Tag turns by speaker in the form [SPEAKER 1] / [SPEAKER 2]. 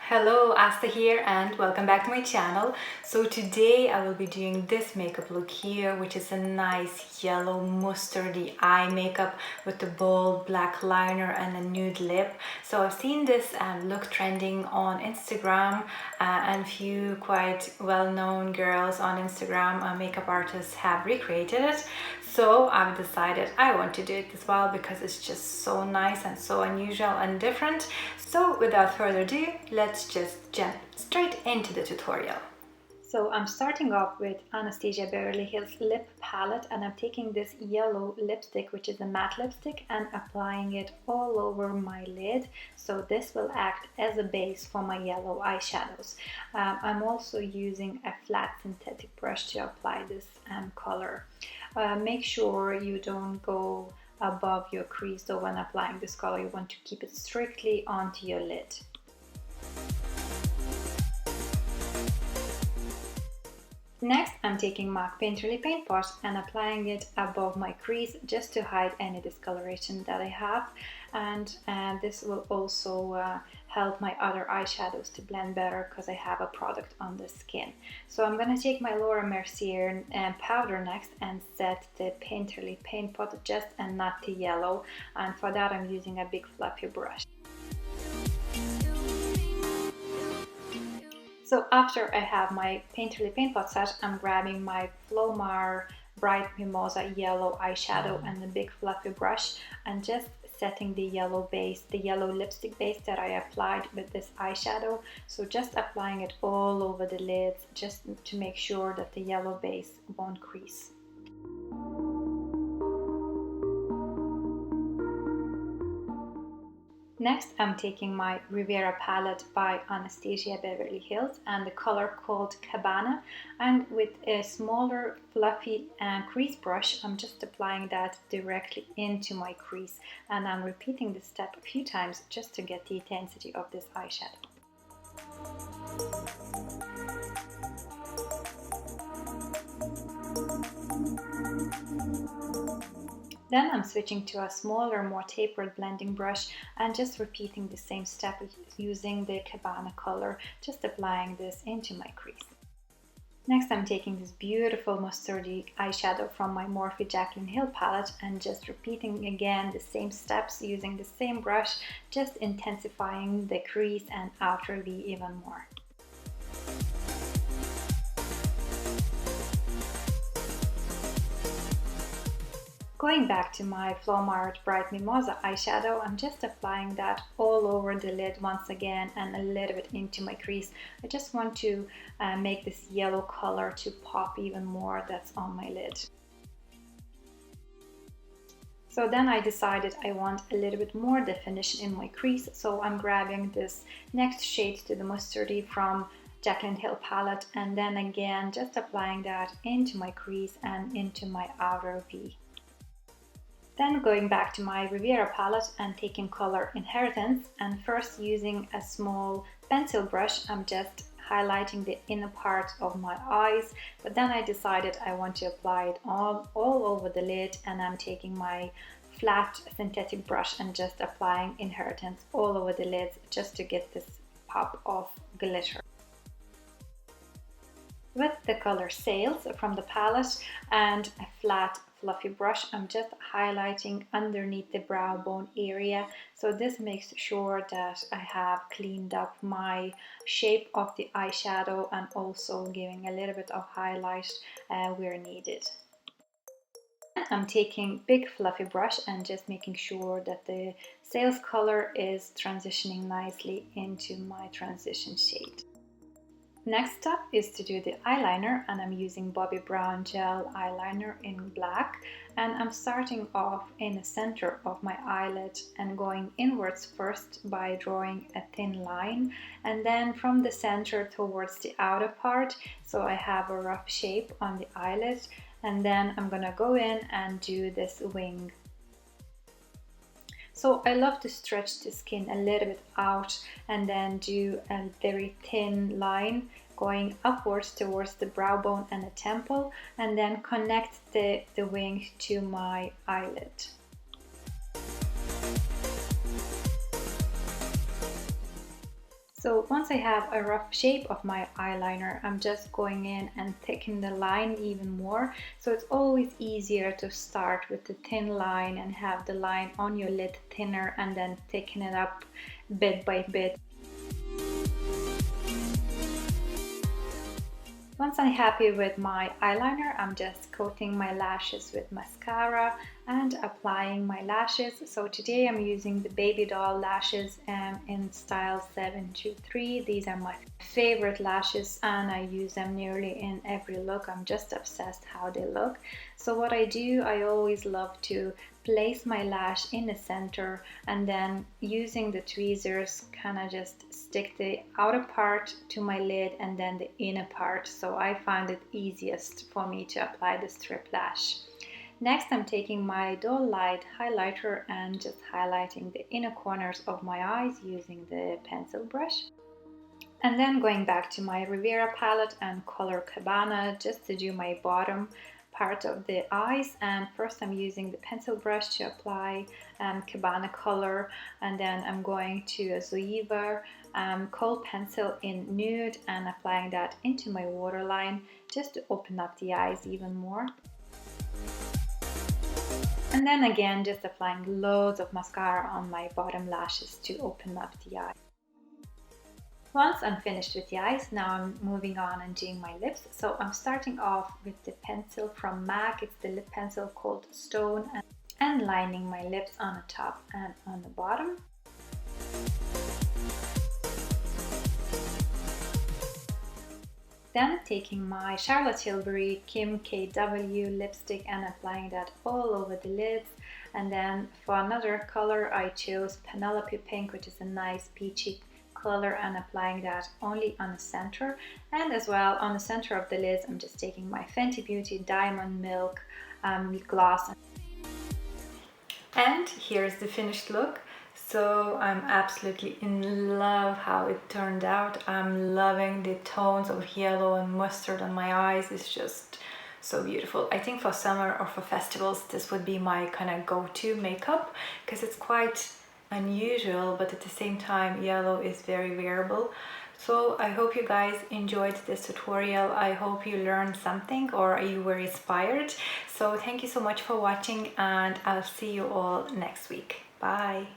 [SPEAKER 1] Hello, Asta here and welcome back to my channel. So today I will be doing this makeup look here, which is a nice yellow mustardy eye makeup with a bold black liner and a nude lip. So I've seen this look trending on Instagram and few quite well-known girls on Instagram, makeup artists have recreated it. So I've decided I want to do it as well because it's just so nice and so unusual and different. So without further ado, let's just jump straight into the tutorial. So I'm starting off with Anastasia Beverly Hills Lip palette, and I'm taking this yellow lipstick, which is a matte lipstick, and applying it all over my lid. So this will act as a base for my yellow eyeshadows. I'm also using a flat synthetic brush to apply this color. Make sure you don't go above your crease though when applying this color. You want to keep it strictly onto your lid. Next, I'm taking MAC Painterly Paint Pot and applying it above my crease just to hide any discoloration that I have, and this will also help my other eyeshadows to blend better because I have a product on the skin. So I'm going to take my Laura Mercier powder next and set the Painterly Paint Pot just and not the yellow, and for that I'm using a big fluffy brush. So after I have my Painterly Paint Pot set, I'm grabbing my Flormar Bright Mimosa yellow eyeshadow and a big fluffy brush and just setting the yellow base, the yellow lipstick base that I applied with this eyeshadow. So just applying it all over the lids just to make sure that the yellow base won't crease. Next, I'm taking my Riviera palette by Anastasia Beverly Hills and the color called Cabana, and with a smaller fluffy crease brush, I'm just applying that directly into my crease, and I'm repeating this step a few times just to get the intensity of this eyeshadow. Then I'm switching to a smaller, more tapered blending brush and just repeating the same step using the Cabana color, just applying this into my crease. Next, I'm taking this beautiful mustardy eyeshadow from my Morphe Jaclyn Hill palette and just repeating again the same steps using the same brush, just intensifying the crease and outer V even more. Going back to my Flormar Bright Mimosa eyeshadow, I'm just applying that all over the lid once again and a little bit into my crease. I just want to make this yellow color to pop even more that's on my lid. So then I decided I want a little bit more definition in my crease, so I'm grabbing this next shade to the mustardy from Jaclyn Hill palette and then again just applying that into my crease and into my outer V. Then going back to my Riviera palette and taking color Inheritance, and first using a small pencil brush, I'm just highlighting the inner part of my eyes, but then I decided I want to apply it all over the lid, and I'm taking my flat synthetic brush and just applying Inheritance all over the lids just to get this pop of glitter. With the color Sails from the palette and a flat fluffy brush, I'm just highlighting underneath the brow bone area. So this makes sure that I have cleaned up my shape of the eyeshadow and also giving a little bit of highlight where needed. I'm taking big fluffy brush and just making sure that the Sails color is transitioning nicely into my transition shade. Next step is to do the eyeliner, and I'm using Bobbi Brown gel eyeliner in black, and I'm starting off in the center of my eyelid and going inwards first by drawing a thin line, and then from the center towards the outer part, so I have a rough shape on the eyelid, and then I'm gonna go in and do this wing. So I love to stretch the skin a little bit out and then do a very thin line going upwards towards the brow bone and the temple, and then connect the wing to my eyelid. So once I have a rough shape of my eyeliner, I'm just going in and thickening the line even more. So it's always easier to start with the thin line and have the line on your lid thinner and then thicken it up bit by bit. Once I'm happy with my eyeliner, I'm just coating my lashes with mascara and applying my lashes. So today I'm using the BabyDoll lashes in style 723. These are my favorite lashes and I use them nearly in every look. I'm just obsessed how they look. So what I do, I always love to place my lash in the center and then using the tweezers kind of just stick the outer part to my lid and then the inner part. So I find it easiest for me to apply the strip lash. Next, I'm taking my dull light highlighter and just highlighting the inner corners of my eyes using the pencil brush. And then going back to my Riviera palette and color Cabana just to do my bottom part of the eyes. And first I'm using the pencil brush to apply Cabana color, and then I'm going to a Zoeva kohl pencil in nude and applying that into my waterline just to open up the eyes even more. And then again just applying loads of mascara on my bottom lashes to open up the eye. Once I'm finished with the eyes, now I'm moving on and doing my lips. So I'm starting off with the pencil from MAC. It's the lip pencil called Stone, and lining my lips on the top and on the bottom. Then taking my Charlotte Tilbury Kim KW lipstick and applying that all over the lids. And then for another color I chose Penelope Pink, which is a nice peachy color, and applying that only on the center. And as well on the center of the lids I'm just taking my Fenty Beauty Diamond Milk gloss. And here's the finished look. So I'm absolutely in love how it turned out. I'm loving the tones of yellow and mustard on my eyes. It's just so beautiful. I think for summer or for festivals this would be my kind of go-to makeup because it's quite unusual, but at the same time yellow is very wearable. So I hope you guys enjoyed this tutorial. I hope you learned something or you were inspired. So thank you so much for watching and I'll see you all next week. Bye.